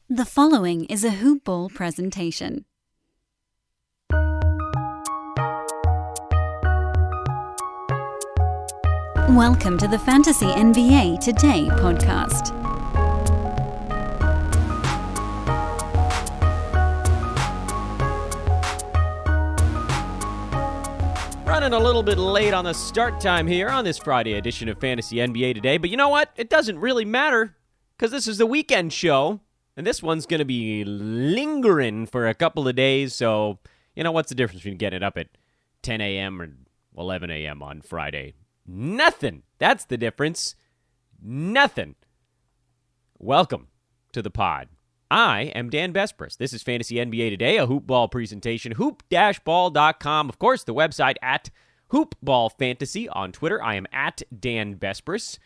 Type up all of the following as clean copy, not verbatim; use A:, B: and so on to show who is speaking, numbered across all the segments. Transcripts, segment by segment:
A: The following is a Hoop Ball presentation. Welcome to the Fantasy NBA Today podcast.
B: Running a little bit late on the start time here on this Friday edition of Fantasy NBA Today, but you know what? It doesn't really matter because this is the weekend show. And this one's going to be lingering for a couple of days, so, you know, what's the difference between getting up at 10 a.m. or 11 a.m. on Friday? Nothing. That's the difference. Nothing. Welcome to the pod. I am Dan Besbris. This is Fantasy NBA Today, a hoop ball presentation, hoop-ball.com. Of course, the website at hoopballfantasy. On Twitter, I am at Dan Besbris.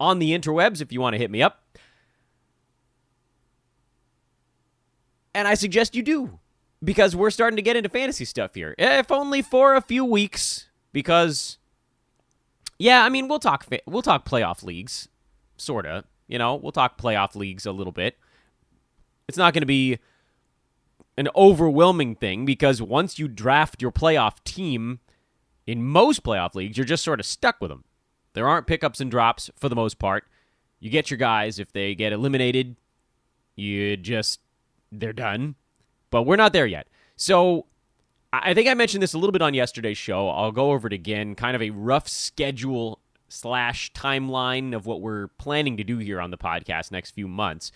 B: On the interwebs, if you want to hit me up. And I suggest you do, because we're starting to get into fantasy stuff here. If only for a few weeks, because, yeah, I mean, we'll talk playoff leagues, sorta. You know, we'll talk playoff leagues a little bit. It's not going to be an overwhelming thing, because once you draft your playoff team, in most playoff leagues, you're just sort of stuck with them. There aren't pickups and drops for the most part. You get your guys. If they get eliminated, they're done, but we're not there yet. So I think I mentioned this a little bit on yesterday's show. I'll go over it again, kind of a rough schedule / timeline of what we're planning to do here on the podcast next few months.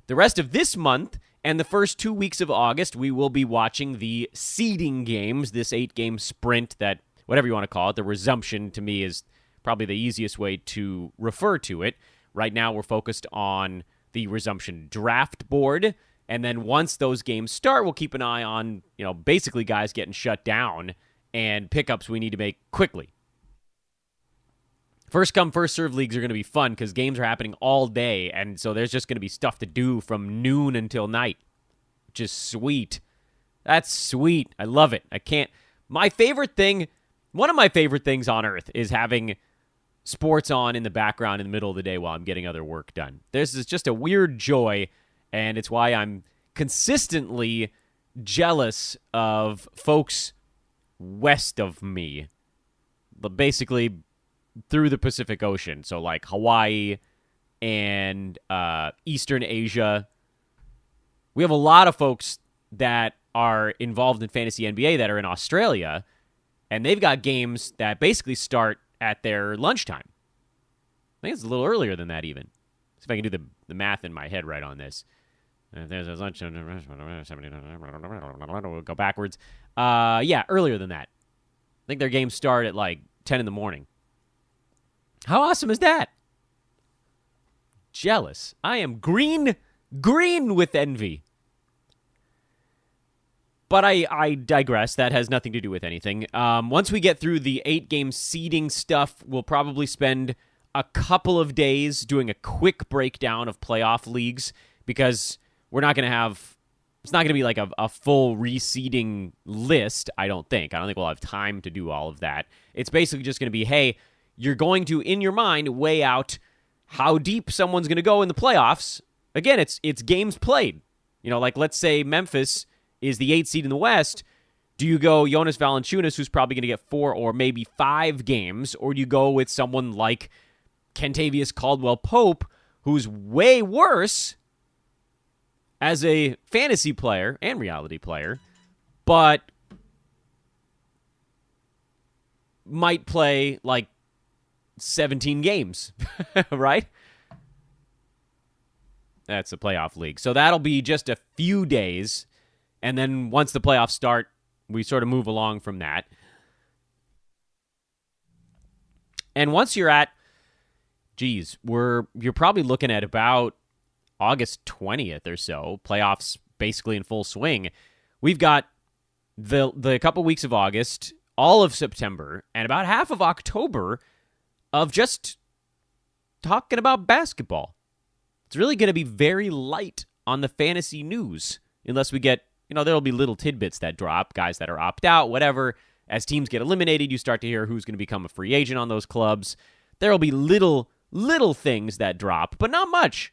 B: The rest of this month and the first 2 weeks of August, we will be watching the seeding games, this 8-game sprint that, whatever you want to call it, the resumption to me is probably the easiest way to refer to it. Right now we're focused on the resumption draft board. And then once those games start, we'll keep an eye on, basically guys getting shut down and pickups we need to make quickly. First come, first serve leagues are going to be fun because games are happening all day. And so there's just going to be stuff to do from noon until night, which is sweet. That's sweet. I love it. One of my favorite things on earth is having sports on in the background in the middle of the day while I'm getting other work done. This is just a weird joy. And it's why I'm consistently jealous of folks west of me, but basically through the Pacific Ocean. So like Hawaii and Eastern Asia. We have a lot of folks that are involved in Fantasy NBA that are in Australia, and they've got games that basically start at their lunchtime. I think it's a little earlier than that even. See if I can do the math in my head right on this. There's a lunch. We'll go backwards. Yeah, earlier than that. I think their games start at like 10 in the morning. How awesome is that? Jealous. I am green with envy. But I digress. That has nothing to do with anything. Once we get through the 8-game seeding stuff, we'll probably spend a couple of days doing a quick breakdown of playoff leagues, because we're not going to have, it's not going to be like a full reseeding list, I don't think. I don't think we'll have time to do all of that. It's basically just going to be, hey, you're going to, in your mind, weigh out how deep someone's going to go in the playoffs. Again, it's games played. Like let's say Memphis is the 8th seed in the West. Do you go Jonas Valanciunas, who's probably going to get 4 or maybe 5 games, or do you go with someone like Kentavious Caldwell-Pope, who's way worse as a fantasy player and reality player, but might play like 17 games, right? That's a playoff league. So that'll be just a few days, and then once the playoffs start, we sort of move along from that. And once you're at, you're probably looking at about August 20th or so, playoffs basically in full swing. We've got the couple weeks of August, all of September, and about half of October of just talking about basketball. It's really going to be very light on the fantasy news, unless we get, there'll be little tidbits that drop, guys that are opt out, whatever. As teams get eliminated, you start to hear who's going to become a free agent on those clubs. There'll be little things that drop, but not much.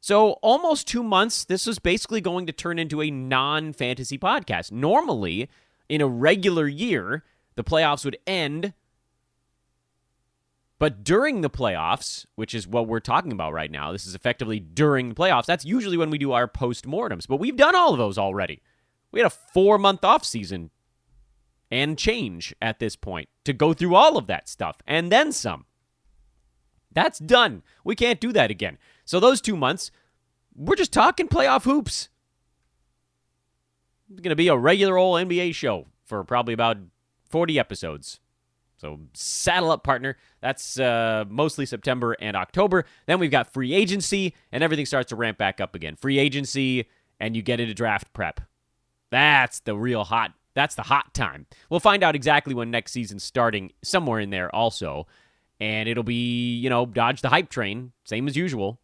B: So almost 2 months, this is basically going to turn into a non-fantasy podcast. Normally, in a regular year, the playoffs would end, but during the playoffs, which is what we're talking about right now, this is effectively during the playoffs, that's usually when we do our post-mortems. But we've done all of those already. We had a 4-month off season and change at this point to go through all of that stuff and then some. That's done. We can't do that again. So those 2 months, we're just talking playoff hoops. It's going to be a regular old NBA show for probably about 40 episodes. So saddle up, partner. That's mostly September and October. Then we've got free agency, and everything starts to ramp back up again. Free agency, and you get into draft prep. That's the hot time. We'll find out exactly when next season's starting, somewhere in there also. And it'll be, dodge the hype train, same as usual.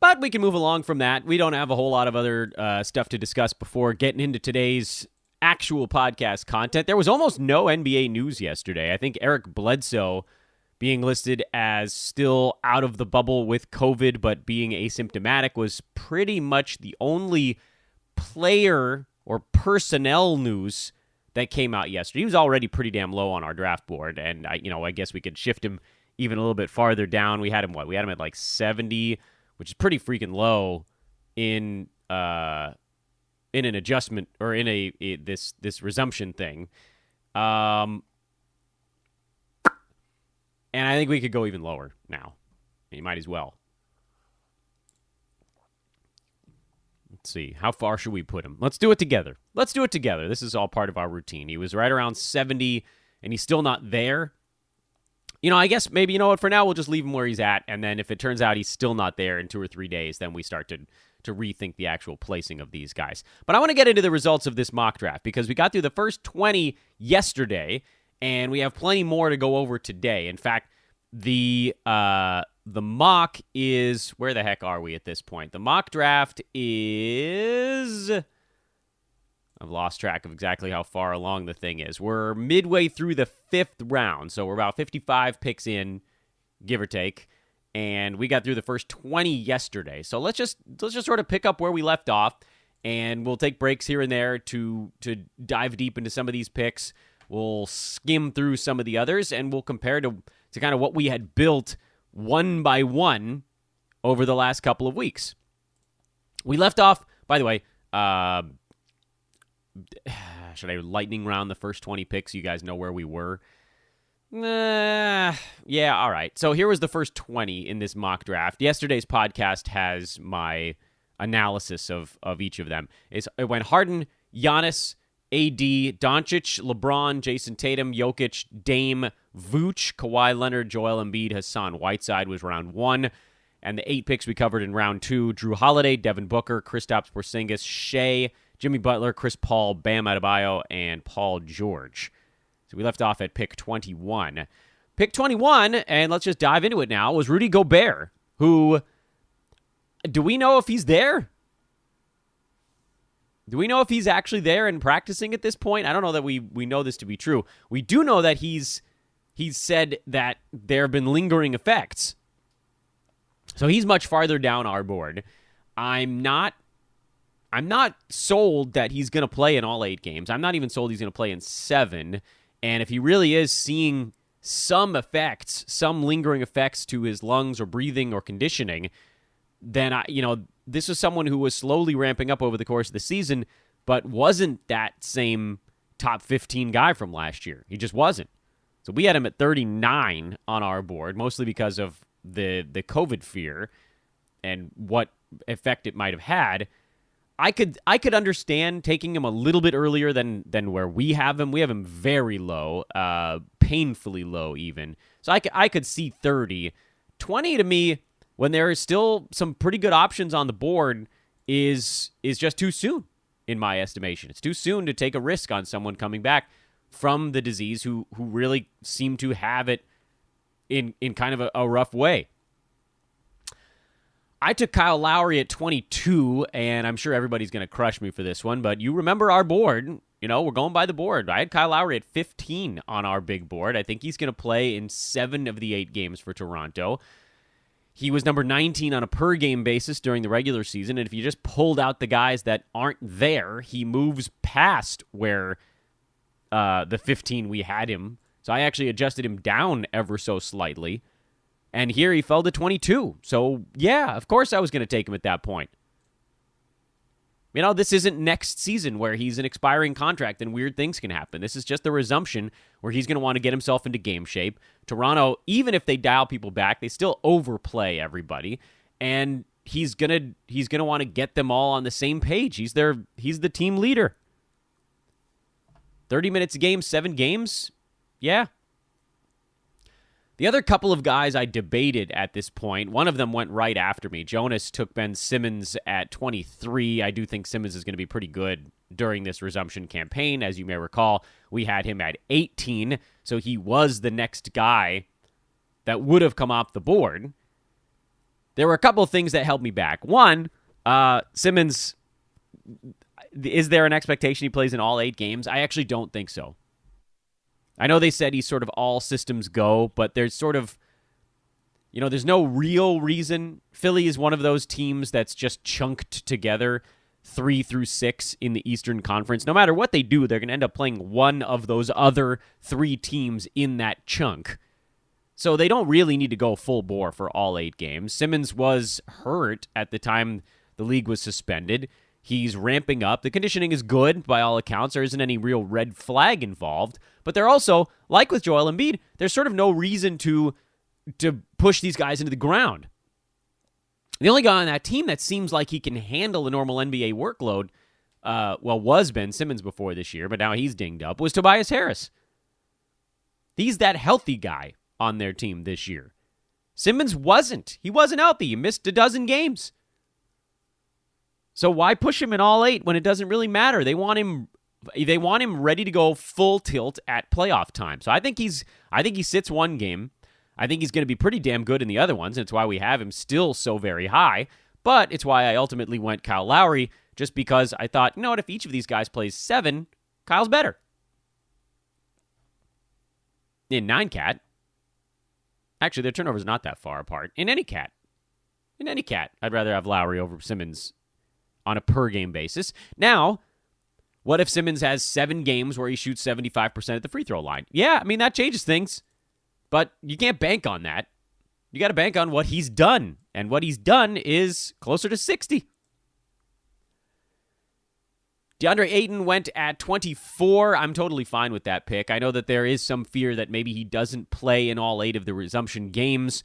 B: But we can move along from that. We don't have a whole lot of other stuff to discuss before getting into today's actual podcast content. There was almost no NBA news yesterday. I think Eric Bledsoe being listed as still out of the bubble with COVID, but being asymptomatic was pretty much the only player or personnel news that came out yesterday. He was already pretty damn low on our draft board, and I guess we could shift him even a little bit farther down. We had him at like 70, which is pretty freaking low in an adjustment or in this resumption thing. And I think we could go even lower now. You might as well. Let's see. How far should we put him? Let's do it together. This is all part of our routine. He was right around 70, and he's still not there. I guess maybe, for now we'll just leave him where he's at, and then if it turns out he's still not there in 2 or 3 days, then we start to rethink the actual placing of these guys. But I want to get into the results of this mock draft, because we got through the first 20 yesterday, and we have plenty more to go over today. In fact, the mock is... Where the heck are we at this point? The mock draft is... I've lost track of exactly how far along the thing is. We're midway through the 5th round, so we're about 55 picks in, give or take, and we got through the first 20 yesterday. So let's just sort of pick up where we left off, and we'll take breaks here and there to dive deep into some of these picks. We'll skim through some of the others, and we'll compare to kind of what we had built one by one over the last couple of weeks. We left off, by the way, should I lightning round the first 20 picks so you guys know where we were? Yeah, all right. So here was the first 20 in this mock draft. Yesterday's podcast has my analysis of each of them. It went Harden, Giannis, AD, Doncic, LeBron, Jason Tatum, Jokic, Dame, Vooch, Kawhi Leonard, Joel Embiid, Hassan Whiteside was round 1. And the 8 picks we covered in round 2, Drew Holiday, Devin Booker, Kristaps Porzingis, Shea, Jimmy Butler, Chris Paul, Bam Adebayo, and Paul George. So we left off at pick 21. Pick 21, and let's just dive into it now, was Rudy Gobert, who, do we know if he's there? Do we know if he's actually there and practicing at this point? I don't know that we know this to be true. We do know that he's said that there have been lingering effects. So he's much farther down our board. I'm not sold that he's going to play in all 8 games. I'm not even sold he's going to play in 7. And if he really is seeing some effects, some lingering effects to his lungs or breathing or conditioning, then this is someone who was slowly ramping up over the course of the season, but wasn't that same top 15 guy from last year. He just wasn't. So we had him at 39 on our board, mostly because of the COVID fear and what effect it might have had. I could understand taking him a little bit earlier than where we have him. We have him very low, painfully low even. So I could see 30. 20 to me, when there is still some pretty good options on the board, is just too soon, in my estimation. It's too soon to take a risk on someone coming back from the disease who really seem to have it in kind of a rough way. I took Kyle Lowry at 22, and I'm sure everybody's going to crush me for this one, but you remember our board. We're going by the board. I had Kyle Lowry at 15 on our big board. I think he's going to play in 7 of the 8 games for Toronto. He was number 19 on a per-game basis during the regular season, and if you just pulled out the guys that aren't there, he moves past where the 15 we had him. So I actually adjusted him down ever so slightly, and here he fell to 22. So, yeah, of course I was going to take him at that point. You know, this isn't next season where he's an expiring contract and weird things can happen. This is just the resumption where he's going to want to get himself into game shape. Toronto, even if they dial people back, they still overplay everybody, and he's gonna want to get them all on the same page. He's the team leader. 30 minutes a game, 7 games, yeah. The other couple of guys I debated at this point, one of them went right after me. Jonas took Ben Simmons at 23. I do think Simmons is going to be pretty good during this resumption campaign. As you may recall, we had him at 18, so he was the next guy that would have come off the board. There were a couple of things that held me back. One, Simmons, is there an expectation he plays in all 8 games? I actually don't think so. I know they said he's sort of all systems go, but there's sort of, there's no real reason. Philly is one of those teams that's just chunked together 3 through 6 in the Eastern Conference. No matter what they do, they're going to end up playing one of those other 3 teams in that chunk. So they don't really need to go full bore for all 8 games. Simmons was hurt at the time the league was suspended. He's ramping up. The conditioning is good by all accounts. There isn't any real red flag involved. But they're also, like with Joel Embiid, there's sort of no reason to push these guys into the ground. The only guy on that team that seems like he can handle a normal NBA workload, was Ben Simmons before this year, but now he's dinged up, was Tobias Harris. He's that healthy guy on their team this year. Simmons wasn't. He wasn't healthy. He missed a dozen games. So why push him in all 8 when it doesn't really matter? They want him ready to go full tilt at playoff time. So I think he sits one game. I think he's going to be pretty damn good in the other ones, and it's why we have him still so very high. But it's why I ultimately went Kyle Lowry, just because I thought, you know what, if each of these guys plays 7, Kyle's better. In 9-cat, actually, their turnover's not that far apart. In any cat, I'd rather have Lowry over Simmons on a per-game basis. Now, what if Simmons has 7 games where he shoots 75% at the free throw line? Yeah, I mean, that changes things. But you can't bank on that. You got to bank on what he's done. And what he's done is closer to 60. DeAndre Ayton went at 24. I'm totally fine with that pick. I know that there is some fear that maybe he doesn't play in all 8 of the resumption games.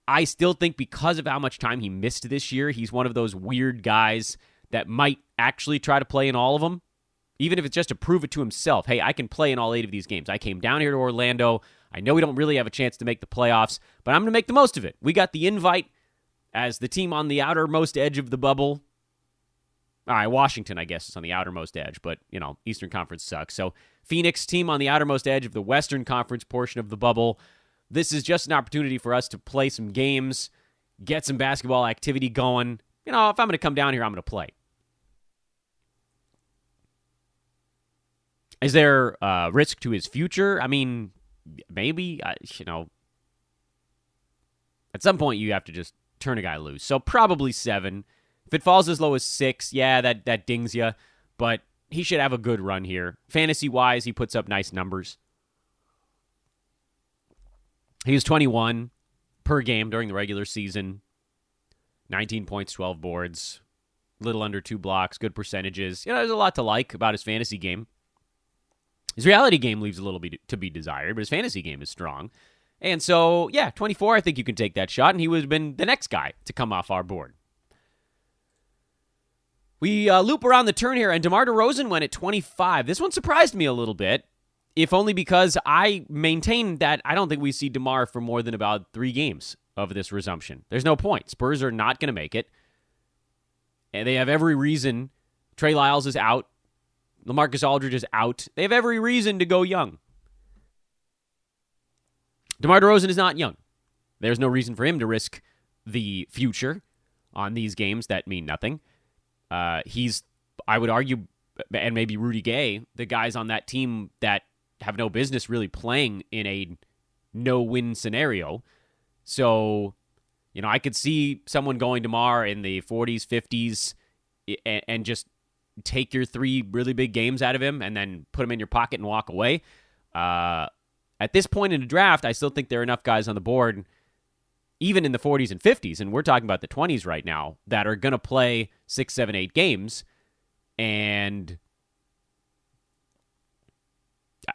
B: I still think because of how much time he missed this year, he's one of those weird guys that might actually try to play in all of them, even if it's just to prove it to himself. Hey, I can play in all 8 of these games. I came down here to Orlando. I know we don't really have a chance to make the playoffs, but I'm going to make the most of it. We got the invite as the team on the outermost edge of the bubble. All right, Washington, I guess, is on the outermost edge, but, Eastern Conference sucks. So Phoenix, team on the outermost edge of the Western Conference portion of the bubble. This is just an opportunity for us to play some games, get some basketball activity going. If I'm going to come down here, I'm going to play. Is there risk to his future? I mean, maybe, at some point you have to just turn a guy loose. So probably 7. If it falls as low as 6, yeah, that dings you. But he should have a good run here. Fantasy-wise, he puts up nice numbers. He was 21 per game during the regular season. 19 points, 12 boards. A little under 2 blocks, good percentages. There's a lot to like about his fantasy game. His reality game leaves a little bit to be desired, but his fantasy game is strong. And so, 24, I think you can take that shot, and he would have been the next guy to come off our board. We loop around the turn here, and DeMar DeRozan went at 25. This one surprised me a little bit, if only because I maintain that I don't think we see DeMar for more than about 3 games of this resumption. There's no point. Spurs are not going to make it. And they have every reason. Trey Lyles is out. LaMarcus Aldridge is out. They have every reason to go young. DeMar DeRozan is not young. There's no reason for him to risk the future on these games that mean nothing. He's, I would argue, and maybe Rudy Gay, the guys on that team that have no business really playing in a no-win scenario. So I could see someone going tomorrow in the 40s, 50s, and just take your 3 really big games out of him and then put him in your pocket and walk away. At this point in the draft, I still think there are enough guys on the board, even in the 40s and 50s, and we're talking about the 20s right now, that are going to play 6, 7, 8 games. And,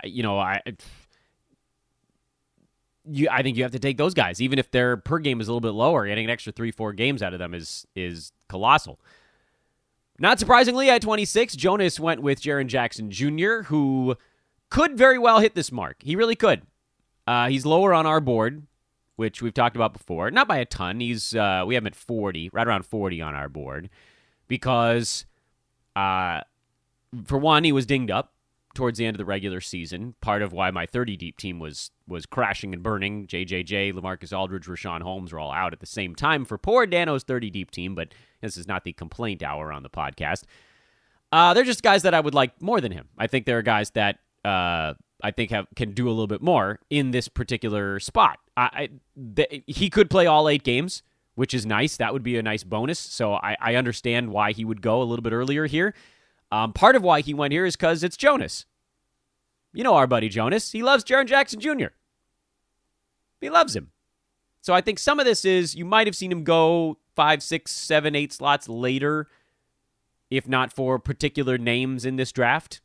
B: I think you have to take those guys. Even if their per game is a little bit lower, getting an extra 3, 4 games out of them is colossal. Not surprisingly, at 26, Jonas went with Jaren Jackson Jr., who could very well hit this mark. He really could. He's lower on our board, which we've talked about before. Not by a ton. We have him at 40, right around 40 on our board, because, for one, he was dinged up towards the end of the regular season. Part of why my 30-deep team was crashing and burning. JJJ, LaMarcus Aldridge, Rashawn Holmes were all out at the same time for poor Dano's 30-deep team, but this is not the complaint hour on the podcast. They're just guys that I would like more than him. I think there are guys that I think can do a little bit more in this particular spot. He could play all 8 games, which is nice. That would be a nice bonus. So I understand why he would go a little bit earlier here. Part of why he went here is because it's Jonas. Our buddy Jonas. He loves Jaren Jackson Jr. He loves him. So I think some of this is you might have seen him go 5, 6, 7, 8 slots later, if not for particular names in this draft.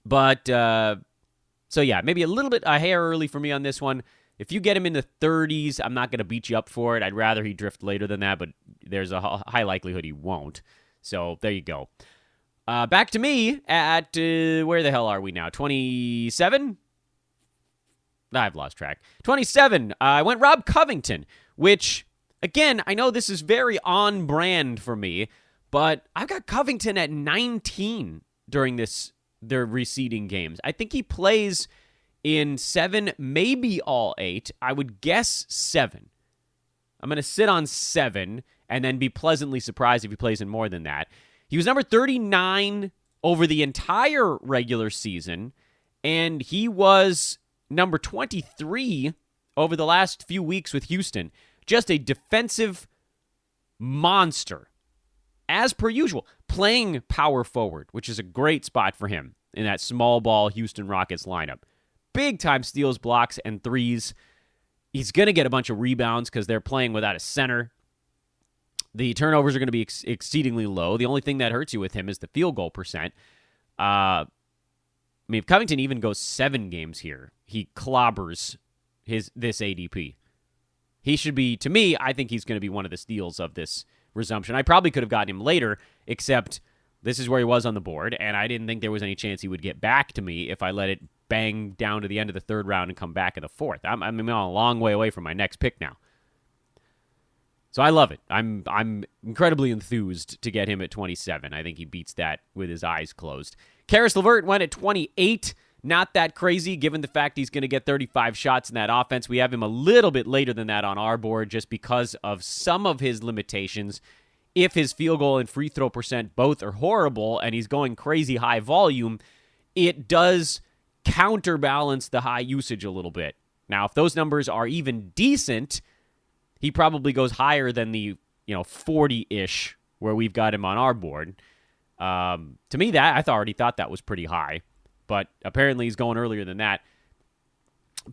B: But, so yeah, maybe a hair early for me on this one. If you get him in the 30s, I'm not going to beat you up for it. I'd rather he drift later than that, but there's a high likelihood he won't. So there you go. Back to me at, where the hell are we now? 27? I've lost track. 27. I went Rob Covington, which, again, I know this is very on brand for me, but I've got Covington at 19 during their receding games. I think he plays in 7, maybe all 8. I would guess 7. I'm going to sit on 7 and then be pleasantly surprised if he plays in more than that. He was number 39 over the entire regular season, and he was number 23 over the last few weeks with Houston. Just a defensive monster. As per usual, playing power forward, which is a great spot for him in that small ball Houston Rockets lineup. Big time steals, blocks, and threes. He's going to get a bunch of rebounds because they're playing without a center. The turnovers are going to be exceedingly low. The only thing that hurts you with him is the field goal percent. If Covington even goes 7 games here, he clobbers this ADP. He should be, to me, I think he's going to be one of the steals of this resumption. I probably could have gotten him later, except this is where he was on the board, and I didn't think there was any chance he would get back to me if I let it bang down to the end of the 3rd round and come back in the 4th. I'm a long way away from my next pick now. So I love it. I'm incredibly enthused to get him at 27. I think he beats that with his eyes closed. Karis LeVert went at 28. Not that crazy, given the fact he's going to get 35 shots in that offense. We have him a little bit later than that on our board just because of some of his limitations. If his field goal and free throw percent both are horrible and he's going crazy high volume, it does counterbalance the high usage a little bit. Now, if those numbers are even decent, he probably goes higher than the 40-ish where we've got him on our board. To me, I already thought that was pretty high, but apparently he's going earlier than that.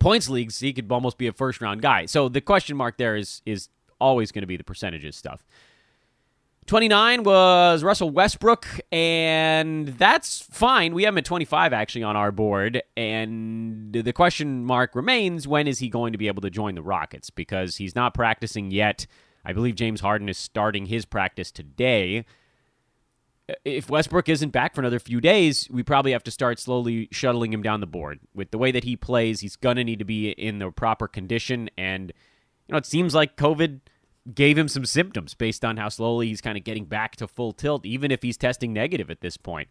B: Points leagues, he could almost be a first-round guy. So the question mark there is always going to be the percentages stuff. 29 was Russell Westbrook, and that's fine. We have him at 25, actually, on our board, and the question mark remains, when is he going to be able to join the Rockets? Because he's not practicing yet. I believe James Harden is starting his practice today. If Westbrook isn't back for another few days, we probably have to start slowly shuttling him down the board. With the way that he plays, he's going to need to be in the proper condition, and it seems like COVID gave him some symptoms based on how slowly he's kind of getting back to full tilt, even if he's testing negative at this point.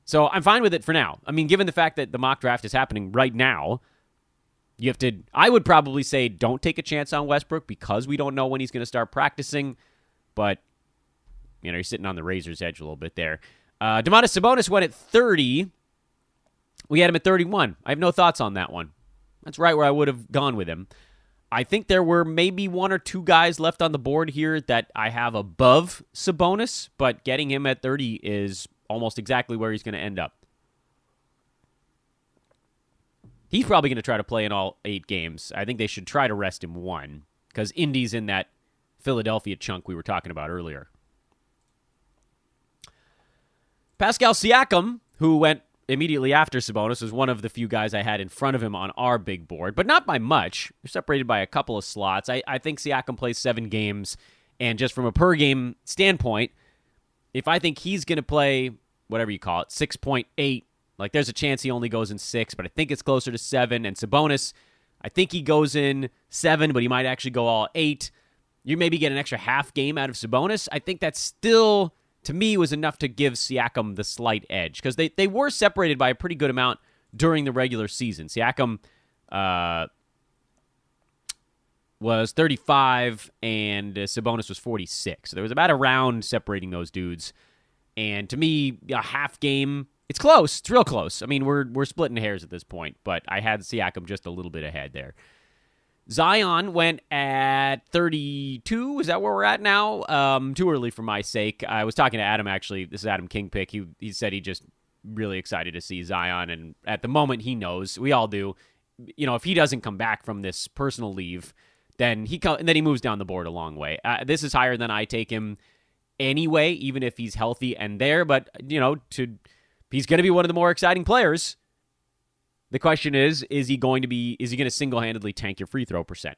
B: So I'm fine with it for now. I mean, given the fact that the mock draft is happening right now, I would probably say don't take a chance on Westbrook because we don't know when he's going to start practicing, but you're sitting on the razor's edge a little bit there. Domantas Sabonis went at 30. We had him at 31. I have no thoughts on that one. That's right where I would have gone with him. I think there were maybe one or two guys left on the board here that I have above Sabonis, but getting him at 30 is almost exactly where he's going to end up. He's probably going to try to play in all 8 games. I think they should try to rest him one because Indy's in that Philadelphia chunk we were talking about earlier. Pascal Siakam, who went immediately after Sabonis, was one of the few guys I had in front of him on our big board, but not by much. They're separated by a couple of slots. I think Siakam plays 7 games, and just from a per-game standpoint, if I think he's going to play, whatever you call it, 6.8, like there's a chance he only goes in 6, but I think it's closer to 7, and Sabonis, I think he goes in 7, but he might actually go all 8. You maybe get an extra half game out of Sabonis. I think that's still, to me, was enough to give Siakam the slight edge because they were separated by a pretty good amount during the regular season. Siakam was 35 and Sabonis was 46. So there was about a round separating those dudes. And to me, a half game, it's close. It's real close. I mean, we're splitting hairs at this point, but I had Siakam just a little bit ahead there. Zion went at 32. Is that where we're at now? Too early for my sake. I was talking to Adam, actually. This is Adam King pick. He said he just really excited to see Zion, and at the moment he knows. We all do. If he doesn't come back from this personal leave, then he moves down the board a long way. This is higher than I take him anyway, even if he's healthy and there. But, he's going to be one of the more exciting players. The question is he going to single-handedly tank your free throw percent?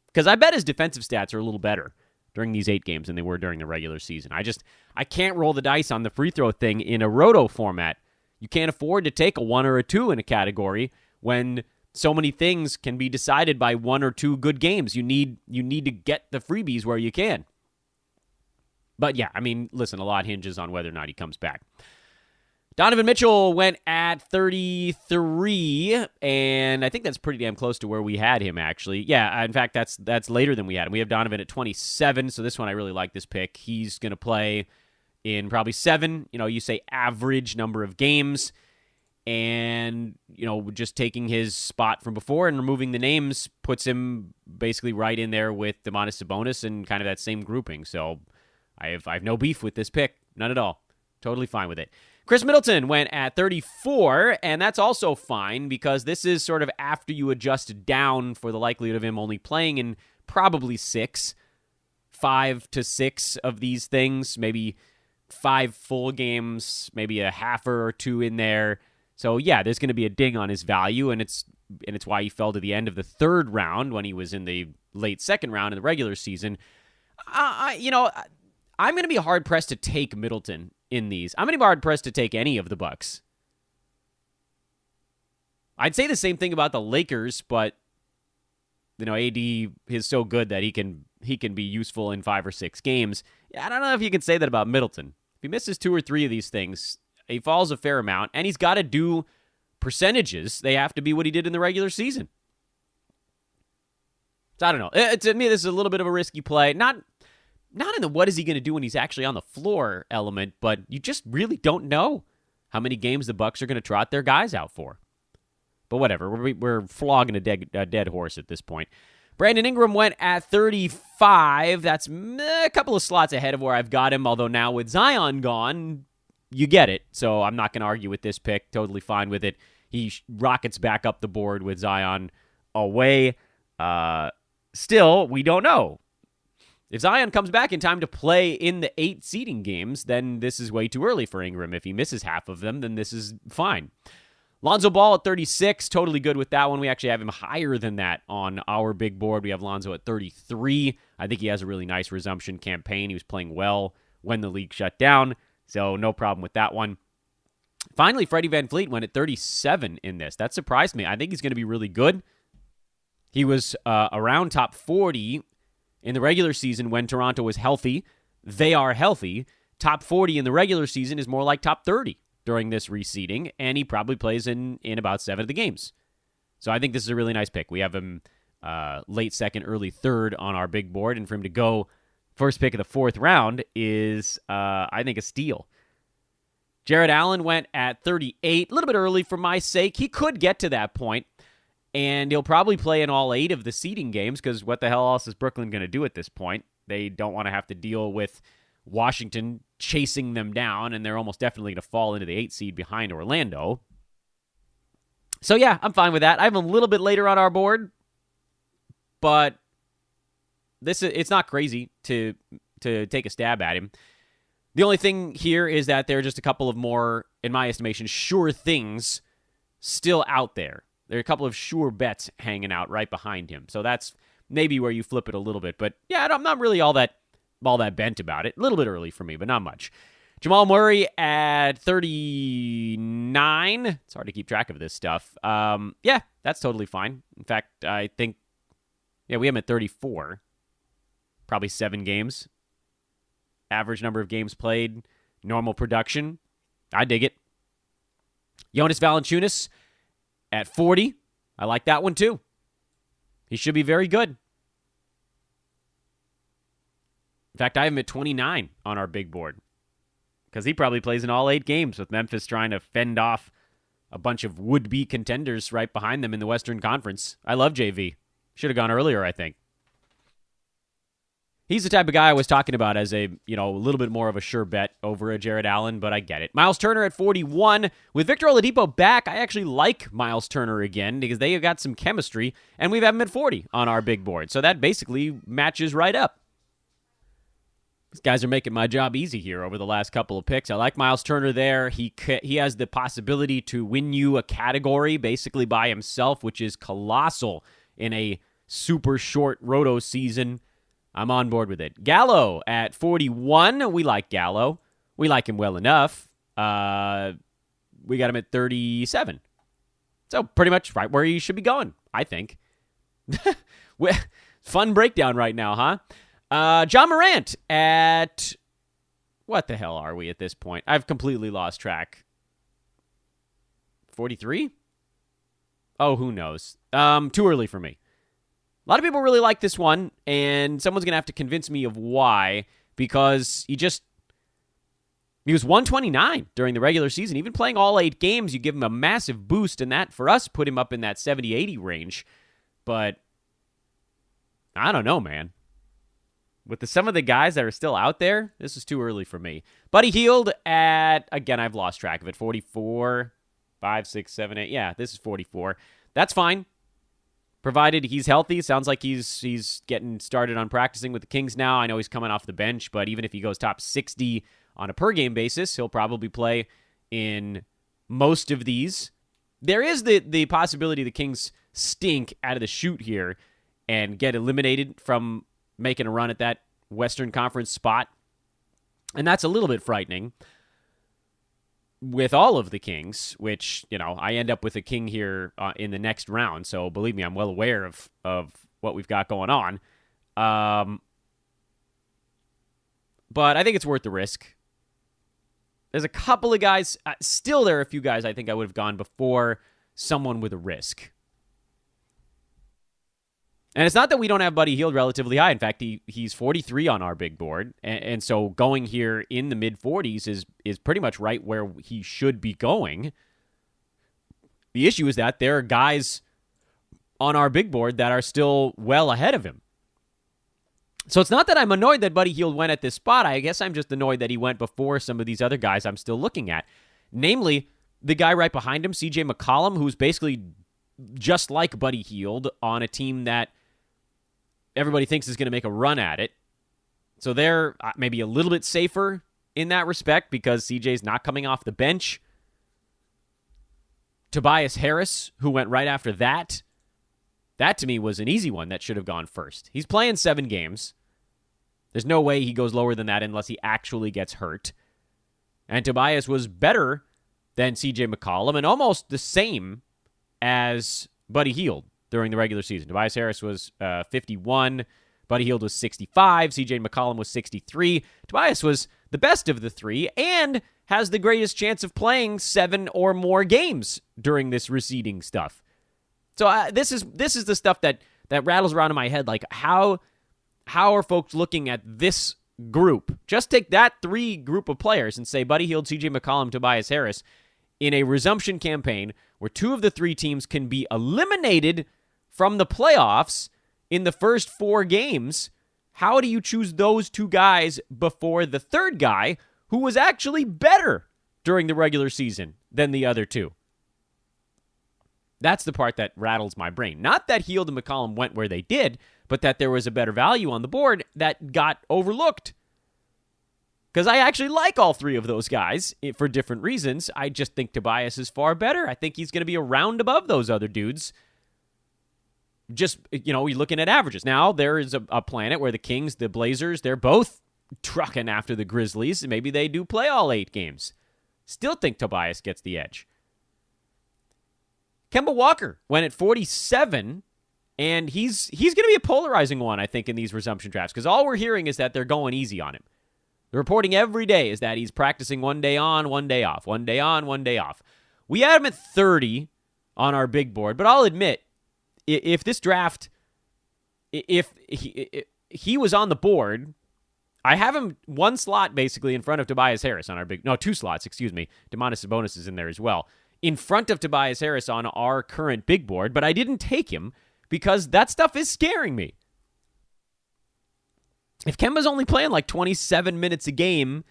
B: Because I bet his defensive stats are a little better during these 8 games than they were during the regular season. I can't roll the dice on the free throw thing in a roto format. You can't afford to take a 1 or a 2 in a category when so many things can be decided by 1 or 2 good games. You need to get the freebies where you can. But yeah, I mean, listen, a lot hinges on whether or not he comes back. Donovan Mitchell went at 33, and I think that's pretty damn close to where we had him, actually. Yeah, in fact, that's later than we had him. We have Donovan at 27, so this one I really like this pick. He's going to play in probably 7, you say average number of games, and, just taking his spot from before and removing the names puts him basically right in there with Domantas Sabonis and kind of that same grouping. So I have no beef with this pick, none at all. Totally fine with it. Chris Middleton went at 34, and that's also fine because this is sort of after you adjust down for the likelihood of him only playing in probably 5 to 6 of these things, maybe 5 full games, maybe a half or 2 in there. So yeah, there's going to be a ding on his value, and it's why he fell to the end of the 3rd round when he was in the late 2nd round in the regular season. I'm going to be hard-pressed to take Middleton in these. I'm going to be hard-pressed to take any of the Bucks. I'd say the same thing about the Lakers, but AD is so good that he can be useful in 5 or 6 games. I don't know if you can say that about Middleton. If he misses 2 or 3 of these things, he falls a fair amount, and he's got to do percentages. They have to be what he did in the regular season. So I don't know. To me, this is a little bit of a risky play. Not in the what is he going to do when he's actually on the floor element, but you just really don't know how many games the Bucks are going to trot their guys out for. But whatever, we're flogging a dead horse at this point. Brandon Ingram went at 35. That's a couple of slots ahead of where I've got him, although now with Zion gone, you get it. So I'm not going to argue with this pick. Totally fine with it. He rockets back up the board with Zion away. Still, we don't know. If Zion comes back in time to play in the 8 seeding games, then this is way too early for Ingram. If he misses half of them, then this is fine. Lonzo Ball at 36, totally good with that one. We actually have him higher than that on our big board. We have Lonzo at 33. I think he has a really nice resumption campaign. He was playing well when the league shut down, so no problem with that one. Finally, Freddie VanVleet went at 37 in this. That surprised me. I think he's going to be really good. He was around top 40 in the regular season when Toronto was healthy. They are healthy. Top 40 in the regular season is more like top 30 during this reseeding, and he probably plays in about 7 of the games. So I think this is a really nice pick. We have him late 2nd, early 3rd on our big board, and for him to go first pick of the 4th round is, I think, a steal. Jared Allen went at 38, a little bit early for my sake. He could get to that point. And he'll probably play in all 8 of the seeding games because what the hell else is Brooklyn going to do at this point? They don't want to have to deal with Washington chasing them down, and they're almost definitely going to fall into the 8 seed behind Orlando. So, yeah, I'm fine with that. I have a little bit later on our board, but it's not crazy to take a stab at him. The only thing here is that there are just a couple of more, in my estimation, sure things still out there. There are a couple of sure bets hanging out right behind him. So that's maybe where you flip it a little bit. But yeah, I'm not really all that bent about it. A little bit early for me, but not much. Jamal Murray at 39. It's hard to keep track of this stuff. Yeah, that's totally fine. In fact, I think, we have him at 34. Probably 7 games. Average number of games played. Normal production. I dig it. Jonas Valanciunas at 40. I like that one too. He should be very good. In fact, I have him at 29 on our big board because he probably plays in all 8 games with Memphis trying to fend off a bunch of would-be contenders right behind them in the Western Conference. I love JV. Should have gone earlier, I think. He's the type of guy I was talking about as a little bit more of a sure bet over a Jared Allen, but I get it. Miles Turner at 41. With Victor Oladipo back, I actually like Miles Turner again because they have got some chemistry, and we've had him at 40 on our big board. So that basically matches right up. These guys are making my job easy here over the last couple of picks. I like Miles Turner there. He has the possibility to win you a category basically by himself, which is colossal in a super short roto season. I'm on board with it. Gallo at 41. We like Gallo. We like him well enough. We got him at 37. So pretty much right where he should be going, I think. Fun breakdown right now, huh? John Morant at... What the hell are we at this point? I've completely lost track. 43? Oh, who knows? Too early for me. A lot of people really like this one, and someone's going to have to convince me of why, because he was 129 during the regular season. Even playing all 8 games, you give him a massive boost, and that, for us, put him up in that 70-80 range. But I don't know, man. With some of the guys that are still out there, this is too early for me. Buddy Hield at, again, I've lost track of it, 44, 5, 6, 7, 8. Yeah, this is 44. That's fine. Provided he's healthy. Sounds like he's getting started on practicing with the Kings now. I know he's coming off the bench, but even if he goes top 60 on a per-game basis, he'll probably play in most of these. There is the possibility the Kings stink out of the chute here and get eliminated from making a run at that Western Conference spot. And that's a little bit frightening with all of the Kings, which, I end up with a King here in the next round. So believe me, I'm well aware of what we've got going on. But I think it's worth the risk. There's a couple of guys. Still, there are a few guys I think I would have gone before someone with a risk. And it's not that we don't have Buddy Hield relatively high. In fact, he's 43 on our big board. And so going here in the mid-40s is pretty much right where he should be going. The issue is that there are guys on our big board that are still well ahead of him. So it's not that I'm annoyed that Buddy Hield went at this spot. I guess I'm just annoyed that he went before some of these other guys I'm still looking at. Namely, the guy right behind him, CJ McCollum, who's basically just like Buddy Hield on a team that everybody thinks is going to make a run at it. So they're maybe a little bit safer in that respect because CJ's not coming off the bench. Tobias Harris, who went right after that, that to me was an easy one that should have gone first. He's playing 7 games. There's no way he goes lower than that unless he actually gets hurt. And Tobias was better than CJ McCollum and almost the same as Buddy Hield during the regular season. Tobias Harris was 51. Buddy Hield was 65. CJ McCollum was 63. Tobias was the best of the 3 and has the greatest chance of playing 7 or more games during this receding stuff. So this is the stuff that rattles around in my head. Like, how are folks looking at this group? Just take that 3 group of players and say Buddy Hield, CJ McCollum, Tobias Harris in a resumption campaign where 2 of the 3 teams can be eliminated from the playoffs in the first 4 games, how do you choose those 2 guys before the third guy who was actually better during the regular season than the other 2? That's the part that rattles my brain. Not that Heald and McCollum went where they did, but that there was a better value on the board that got overlooked. Because I actually like all 3 of those guys for different reasons. I just think Tobias is far better. I think he's going to be a round above those other dudes. Just, you're looking at averages. Now, there is a planet where the Kings, the Blazers, they're both trucking after the Grizzlies. Maybe they do play all 8 games. Still think Tobias gets the edge. Kemba Walker went at 47, and he's going to be a polarizing one, I think, in these resumption drafts, because all we're hearing is that they're going easy on him. The reporting every day is that he's practicing one day on, one day off, one day on, one day off. We had him at 30 on our big board, but I'll admit, if this draft, if he was on the board, I have him 1 slot basically in front of Tobias Harris on our 2 slots, excuse me. Domantas Sabonis is in there as well. In front of Tobias Harris on our current big board, but I didn't take him because that stuff is scaring me. If Kemba's only playing like 27 minutes a game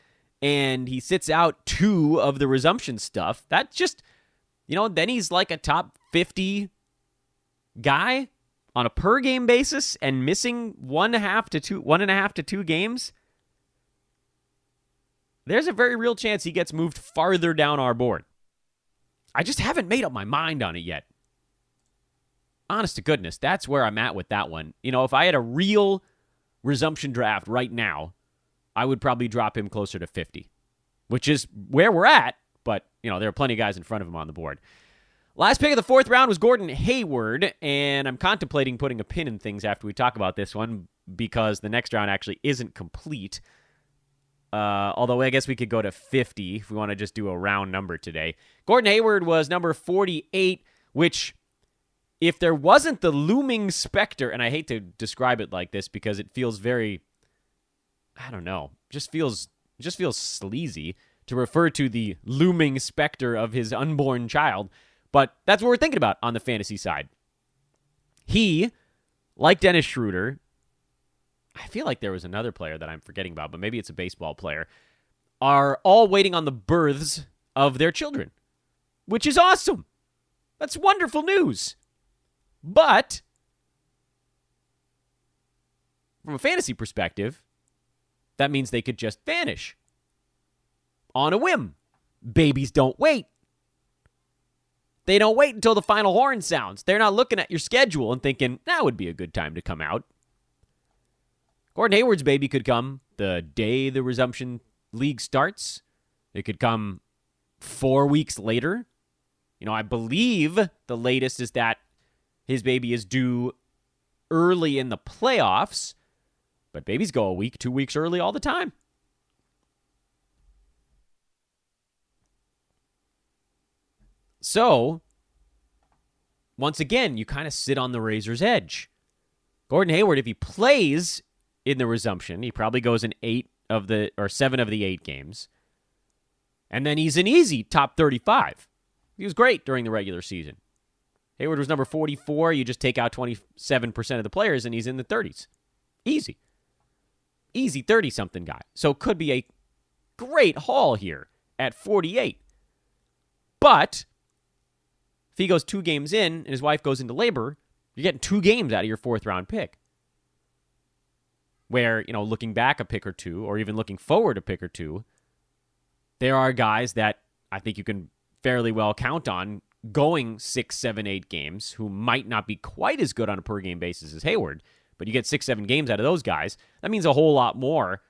B: and he sits out 2 of the resumption stuff, that just, then he's like a top 50 guy on a per game basis and missing 1.5 to 2 games. There's a very real chance he gets moved farther down our board. I just haven't made up my mind on it yet. Honest to goodness, that's where I'm at with that one. If I had a real resumption draft right now, I would probably drop him closer to 50, which is where we're at, but, there are plenty of guys in front of him on the board. Last pick of the 4th round was Gordon Hayward, and I'm contemplating putting a pin in things after we talk about this one because the next round actually isn't complete. Although I guess we could go to 50 if we want to just do a round number today. Gordon Hayward was number 48, which, if there wasn't the looming specter, and I hate to describe it like this because it feels very, I don't know, just feels sleazy to refer to the looming specter of his unborn child, but that's what we're thinking about on the fantasy side. He, like Dennis Schroeder, I feel like there was another player that I'm forgetting about, but maybe it's a baseball player, are all waiting on the births of their children, which is awesome. That's wonderful news. But from a fantasy perspective, that means they could just vanish on a whim. Babies don't wait. They don't wait until the final horn sounds. They're not looking at your schedule and thinking, that would be a good time to come out. Gordon Hayward's baby could come the day the resumption league starts. It could come 4 weeks later. I believe the latest is that his baby is due early in the playoffs, but babies go a week, 2 weeks early all the time. So, once again, you kind of sit on the razor's edge. Gordon Hayward, if he plays in the resumption, he probably goes in 7 of the 8 games. And then he's an easy top 35. He was great during the regular season. Hayward was number 44. You just take out 27% of the players, and he's in the 30s. Easy. Easy 30-something guy. So it could be a great haul here at 48. But if he goes 2 games in and his wife goes into labor, you're getting 2 games out of your 4th-round pick. Where, looking back a pick or 2, or even looking forward a pick or 2, there are guys that I think you can fairly well count on going 6, 7, 8 games who might not be quite as good on a per-game basis as Hayward, but you get 6, 7 games out of those guys. That means a whole lot more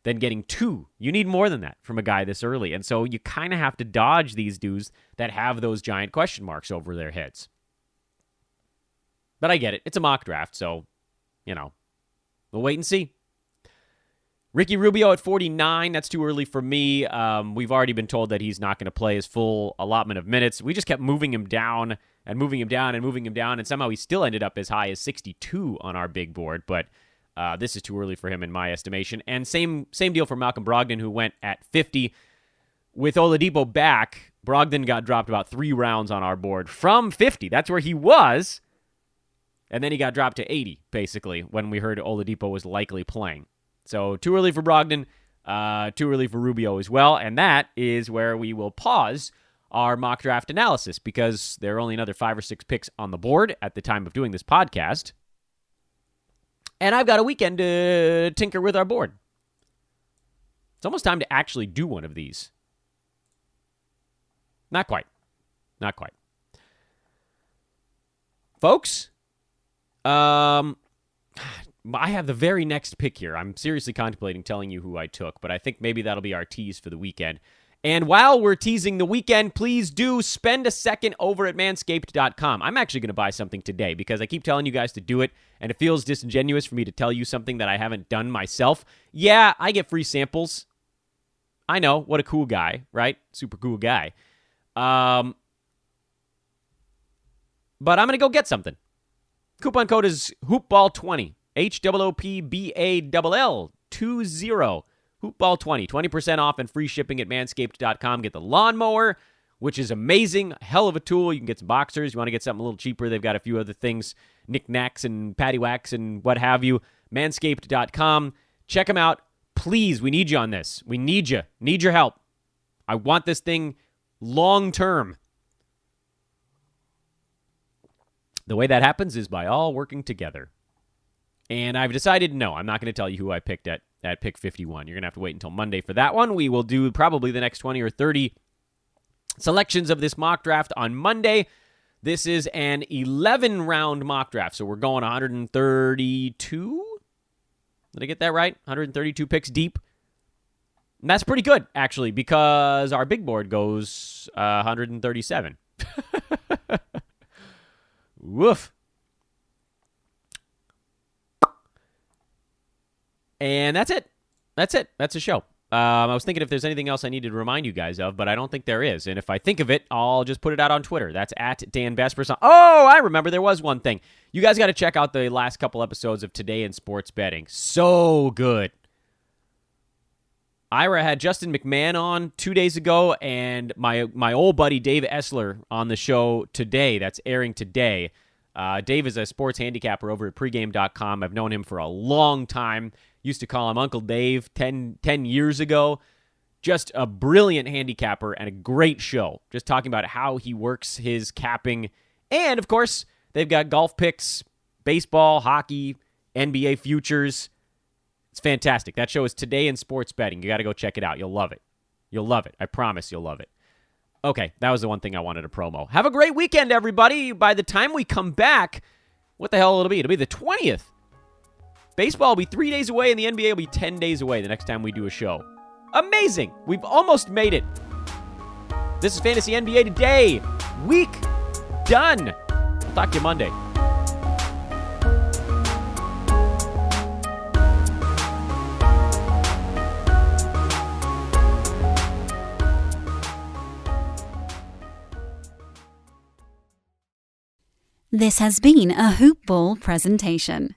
B: than getting 2. You need more than that from a guy this early, and so you kind of have to dodge these dudes that have those giant question marks over their heads. But I get it. It's a mock draft, so, we'll wait and see. Ricky Rubio at 49, that's too early for me. We've already been told that he's not going to play his full allotment of minutes. We just kept moving him down and moving him down and moving him down, and somehow he still ended up as high as 62 on our big board, but this is too early for him in my estimation. And same deal for Malcolm Brogdon, who went at 50. With Oladipo back, Brogdon got dropped about 3 rounds on our board from 50. That's where he was. And then he got dropped to 80, basically, when we heard Oladipo was likely playing. So too early for Brogdon, too early for Rubio as well. And that is where we will pause our mock draft analysis because there are only another 5 or 6 picks on the board at the time of doing this podcast. And I've got a weekend to tinker with our board. It's almost time to actually do one of these. Not quite. Not quite. Folks, I have the very next pick here. I'm seriously contemplating telling you who I took, but I think maybe that'll be our tease for the weekend. And while we're teasing the weekend, please do spend a second over at manscaped.com. I'm actually going to buy something today because I keep telling you guys to do it, and it feels disingenuous for me to tell you something that I haven't done myself. Yeah, I get free samples. I know, what a cool guy, right? Super cool guy. But I'm going to go get something. Coupon code is HoopBall20. HOOPBALL20. HoopBall20. 20% off and free shipping at manscaped.com. Get the lawnmower, which is amazing. Hell of a tool. You can get some boxers. You want to get something a little cheaper. They've got a few other things, knickknacks and paddywhacks and what have you. Manscaped.com. Check them out. Please, we need you on this. We need you. Need your help. I want this thing long term. The way that happens is by all working together. And I've decided, no, I'm not going to tell you who I picked at pick 51. You're going to have to wait until Monday for that one. We will do probably the next 20 or 30 selections of this mock draft on Monday. This is an 11-round mock draft, so we're going 132? Did I get that right? 132 picks deep. And that's pretty good, actually, because our big board goes 137. Woof. And that's it. That's it. That's the show. I was thinking if there's anything else I needed to remind you guys of, but I don't think there is. And if I think of it, I'll just put it out on Twitter. That's at Dan Vespers. Oh, I remember there was one thing. You guys got to check out the last couple episodes of Today in Sports Betting. So good. Ira had Justin McMahon on 2 days ago, and my old buddy Dave Essler on the show today. That's airing today. Dave is a sports handicapper over at pregame.com. I've known him for a long time. Used to call him Uncle Dave 10 years ago. Just a brilliant handicapper and a great show. Just talking about how he works his capping. And, of course, they've got golf picks, baseball, hockey, NBA futures. It's fantastic. That show is Today in Sports Betting. You got to go check it out. You'll love it. You'll love it. I promise you'll love it. Okay, that was the one thing I wanted to promo. Have a great weekend, everybody. By the time we come back, what the hell will it be? It'll be the 20th. Baseball will be 3 days away, and the NBA will be 10 days away the next time we do a show. Amazing. We've almost made it. This is Fantasy NBA Today. Week done. I'll talk to you Monday.
A: This has been a Hoop Ball presentation.